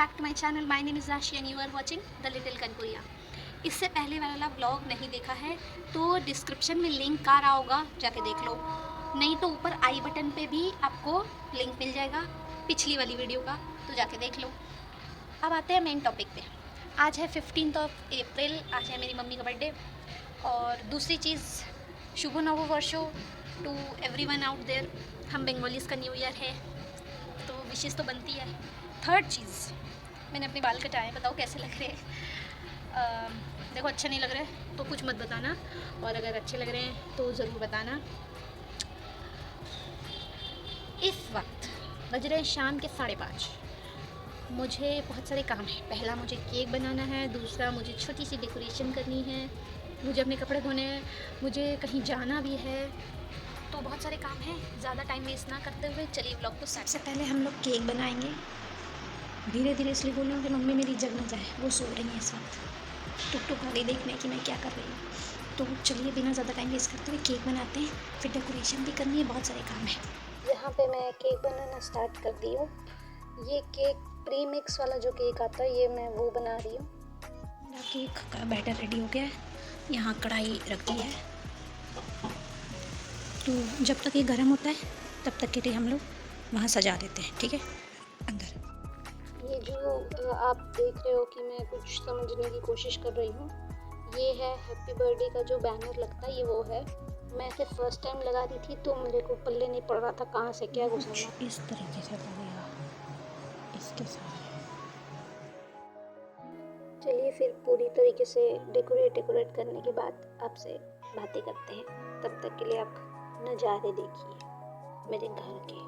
Back to my channel. My name is Rashi and you are watching the little Kankoria. इससे पहले वाला vlog नहीं देखा है तो डिस्क्रिप्शन में लिंक आ रहा होगा, जाके देख लो। नहीं तो ऊपर आई बटन पे भी आपको लिंक मिल जाएगा पिछली वाली वीडियो का, तो जाके देख लो। अब आते हैं मेन टॉपिक पे। आज है 15 अप्रैल, आज है मेरी मम्मी का बर्थडे। और दूसरी चीज़, शुभ नववर्षो टू एवरीवन आउट देयर। हम बंगालीज़ का न्यू ईयर है तो विशेष तो बनती है। थर्ड चीज़, मैंने अपने बाल कटाए, बताओ कैसे लग रहे हैं। देखो अच्छे नहीं लग रहे तो कुछ मत बताना, और अगर अच्छे लग रहे हैं तो ज़रूर बताना। इस वक्त बज रहे हैं शाम के 5:30। मुझे बहुत सारे काम हैं। पहला मुझे केक बनाना है, दूसरा मुझे छोटी सी डेकोरेशन करनी है, मुझे अपने कपड़े धोने हैं, मुझे कहीं जाना भी है, तो बहुत सारे काम हैं। ज़्यादा टाइम वेस्ट ना करते हुए चलिए व्लॉग को स्टार्ट। सबसे पहले हम लोग केक बनाएंगे। धीरे धीरे इसलिए बोल रही हूँ कि मम्मी मेरी जग ना जाए, वो सो रही है इस वक्त, टुक टुक आ गई देखने कि मैं क्या कर रही हूँ। तो चलिए बिना ज़्यादा टाइम वेस्ट करते हुए केक बनाते हैं, फिर डेकोरेशन भी करनी है, बहुत सारे काम हैं। यहाँ पे मैं केक बनाना स्टार्ट कर दी हूँ। ये केक प्री मिक्स वाला जो केक आता है, ये मैं वो बना रही हूँ। मेरा केक का बैटर रेडी हो गया है। यहाँ कढ़ाई रख दी है, तो जब तक ये गर्म होता है तब तक के लिए हम लोग वहाँ सजा देते हैं, ठीक है। अंदर ये जो आप देख रहे हो कि मैं कुछ समझने की कोशिश कर रही हूँ, ये है हैप्पी बर्थडे का जो बैनर लगता है, ये वो है। मैं इसे फर्स्ट टाइम लगा रही थी तो मेरे को पल्ले नहीं पड़ रहा था कहाँ से क्या घुसाना। इस तरीके से लगेगा इसके साथ। चलिए फिर पूरी तरीके से डेकोरेट करने के बाद आपसे बातें करते हैं। तब तक के लिए आप नज़ारे देखिए मेरे घर के।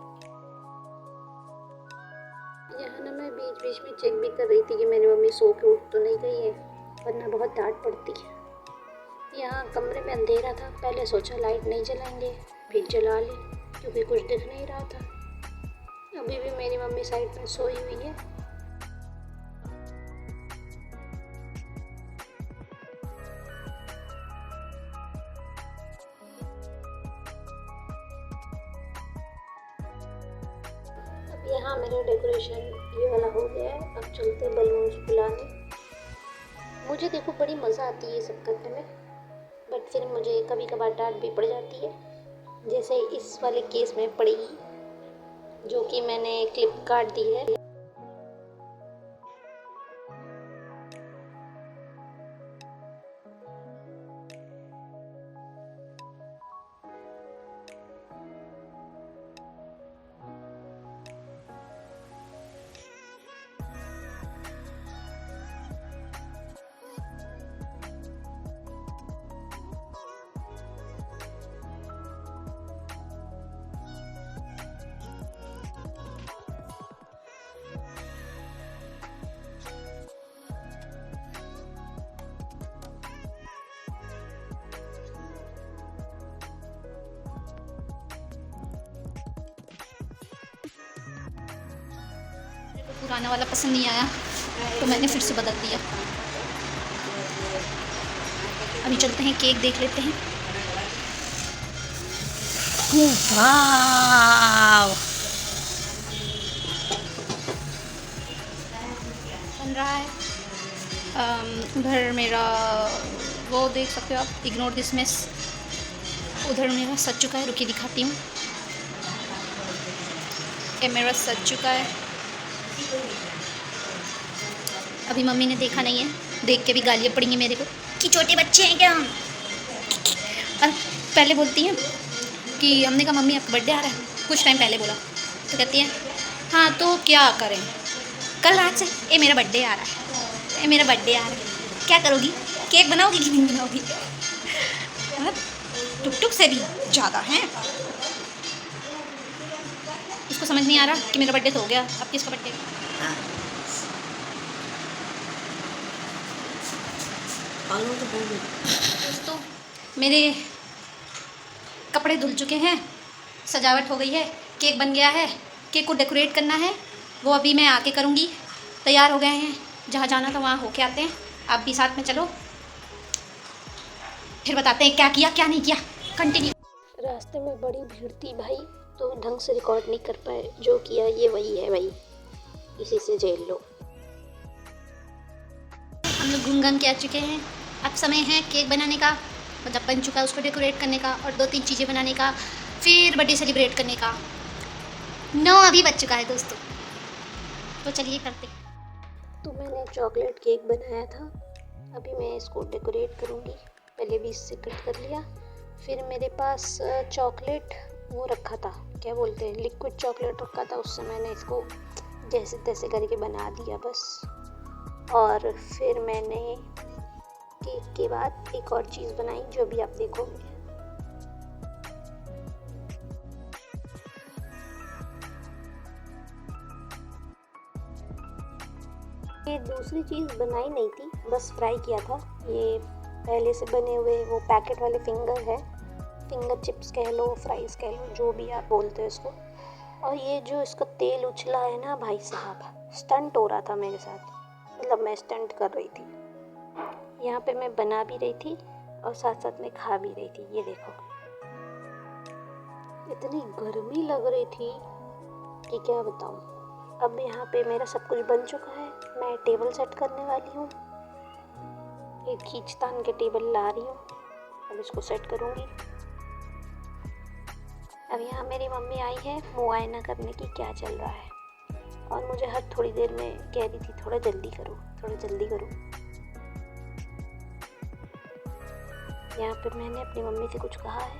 यहाँ ना मैं बीच बीच में चेक भी कर रही थी कि मेरी मम्मी सो के उठ तो नहीं गई है, वरना बहुत डांट पड़ती है। यहाँ कमरे में अंधेरा था, पहले सोचा लाइट नहीं जलाएंगे, फिर जला ली क्योंकि कुछ दिख नहीं रहा था। अभी भी मेरी मम्मी साइड में सोई हुई है। यहाँ मेरा डेकोरेशन ये वाला हो गया है। अब चलते बलून्स फुलाने। मुझे देखो बड़ी मज़ा आती है ये सब करने में, बट फिर मुझे कभी कभार डांट भी पड़ जाती है, जैसे इस वाले केस में पड़ी, जो कि मैंने क्लिप काट दी है। पुराना वाला पसंद नहीं आया तो मैंने फिर से बदल दिया। अभी चलते हैं केक देख लेते हैं। वाव, बन रहा है। उधर मेरा वो देख सकते हो आप, इग्नोर दिस मिस। उधर मेरा सज चुका है, रुकिए दिखाती हूँ। ये मेरा सज चुका है। अभी मम्मी ने देखा नहीं है, देख के भी गालियाँ पड़ेंगी मेरे को कि छोटे बच्चे हैं क्या। और पहले बोलती हैं कि हमने कहा मम्मी आपका बर्थडे आ रहा है, कुछ टाइम पहले बोला तो कहती है हाँ तो क्या करें, कल रात से ये मेरा बर्थडे आ रहा है, ये मेरा बर्थडे आ रहा है, क्या करोगी, केक बनाओगी कि नहीं बनाओगी। टुक टुक से भी ज़्यादा हैं। इसको समझ नहीं आ रहा कि मेरा बर्थडे तो हो गया, अब किसका बर्थडे। दोस्तों मेरे कपड़े धुल चुके हैं, सजावट हो गई है, केक बन गया है। केक को डेकोरेट करना है, वो अभी मैं आके करूँगी। तैयार हो गए हैं, जहाँ जाना था वहाँ होके आते हैं। आप भी साथ में चलो, फिर बताते हैं क्या किया क्या नहीं किया। कंटिन्यू। रास्ते में बड़ी भीड़ थी भाई, तो ढंग से रिकॉर्ड नहीं कर पाए। जो किया ये वही है भाई, इसी से झेल लो। हम लोग घूम घाम के आ चुके हैं। अब समय है केक बनाने का, मतलब बन चुका है, उसको डेकोरेट करने का और 2-3 चीज़ें बनाने का, फिर बर्थडे सेलिब्रेट करने का। 9 अभी बज चुका है दोस्तों, तो चलिए करते। तो मैंने चॉकलेट केक बनाया था, अभी मैं इसको डेकोरेट करूँगी। पहले भी इससे कट कर लिया, फिर मेरे पास चॉकलेट वो रखा था, क्या बोलते हैं, लिक्विड चॉकलेट रखा था, उससे मैंने इसको जैसे तैसे करके बना दिया बस। और फिर मैंने केक के बाद एक और चीज़ बनाई जो भी आप देखोगे। ये दूसरी चीज़ बनाई नहीं थी, बस फ्राई किया था। ये पहले से बने हुए वो पैकेट वाले फिंगर है, फिंगर चिप्स कह लो, फ्राइज़ कह लो, जो भी आप बोलते हो इसको। और ये जो इसका तेल उछला है ना भाई साहब, स्टंट हो रहा था मेरे साथ, मतलब मैं स्टंट कर रही थी। यहाँ पे मैं बना भी रही थी और साथ साथ में खा भी रही थी। ये देखो, इतनी गर्मी लग रही थी कि क्या बताऊँ। अब यहाँ पे मेरा सब कुछ बन चुका है, मैं टेबल सेट करने वाली हूँ। एक खींचतान के टेबल ला रही हूँ, अब इसको सेट करूँगी। अब यहाँ मेरी मम्मी आई है मुआयना करने की क्या चल रहा है, और मुझे हर थोड़ी देर में कह रही थी थोड़ा जल्दी करो, थोड़ा जल्दी करो। यहाँ पे मैंने अपनी मम्मी से कुछ कहा है,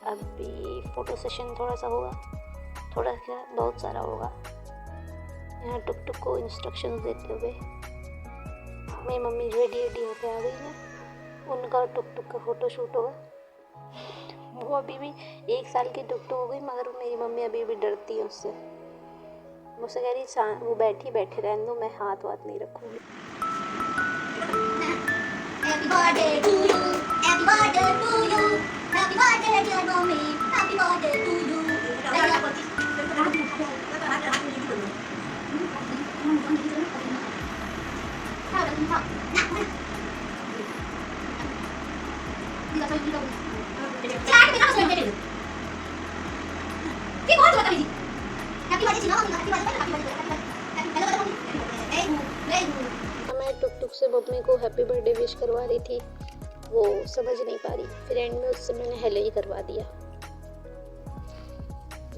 अभी फ़ोटो सेशन थोड़ा सा होगा, थोड़ा सा बहुत सारा होगा। यहाँ टुक टुक को इंस्ट्रक्शंस देते हुए मेरी मम्मी रेडी होकर आ गई है, उनका टुक टुक का फ़ोटो शूट होगा। वो अभी भी 1 साल की टुक टुक हो गई, मगर मेरी मम्मी अभी भी डरती है उससे। मुझसे कह रही वो बैठे रहने दो, मैं हाथ वाथ नहीं रखूँगी। Happy birthday to you, happy birthday to you, happy birthday dear mommy, happy birthday to you. मैं टुक टुक से मम्मी को हैप्पी बर्थडे विश करवा रही थी, वो समझ नहीं पा रही, फिर एंड में उससे मैंने हेलो ही करवा दिया।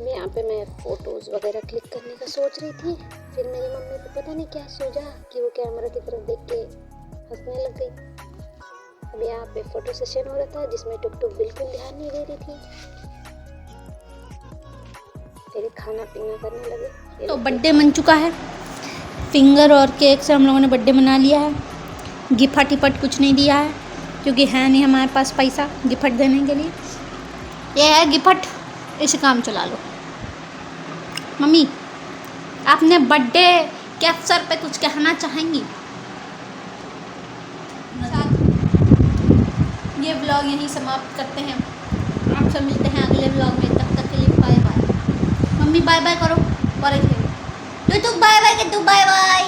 यहाँ पे मैं फ़ोटोज़ वगैरह क्लिक करने का सोच रही थी, फिर मेरी मम्मी को पता नहीं क्या सूझा कि वो कैमरा की तरफ देख के हंसने लग गई। अब यहाँ पे फ़ोटो सेशन हो रहा था जिसमें टुक टुक बिल्कुल ध्यान नहीं दे रही थी, फिर खाना पीना करने लगे। तो बर्थडे बन चुका है, फिंगर और केक से हम लोगों ने बर्थडे मना लिया है। गिफ्ट टिपट कुछ नहीं दिया है क्योंकि है नहीं हमारे पास पैसा गिफ्ट देने के लिए। ये है गिफ्ट, इसे काम चला लो। मम्मी, आपने बर्थडे के अवसर पे कुछ कहना चाहेंगी? ये व्लॉग यहीं समाप्त करते हैं, आपसे मिलते हैं अगले व्लॉग में, तब तक के लिए bye bye. Mummy bye bye करो, और तो बाय बाय के तू बाय बाय।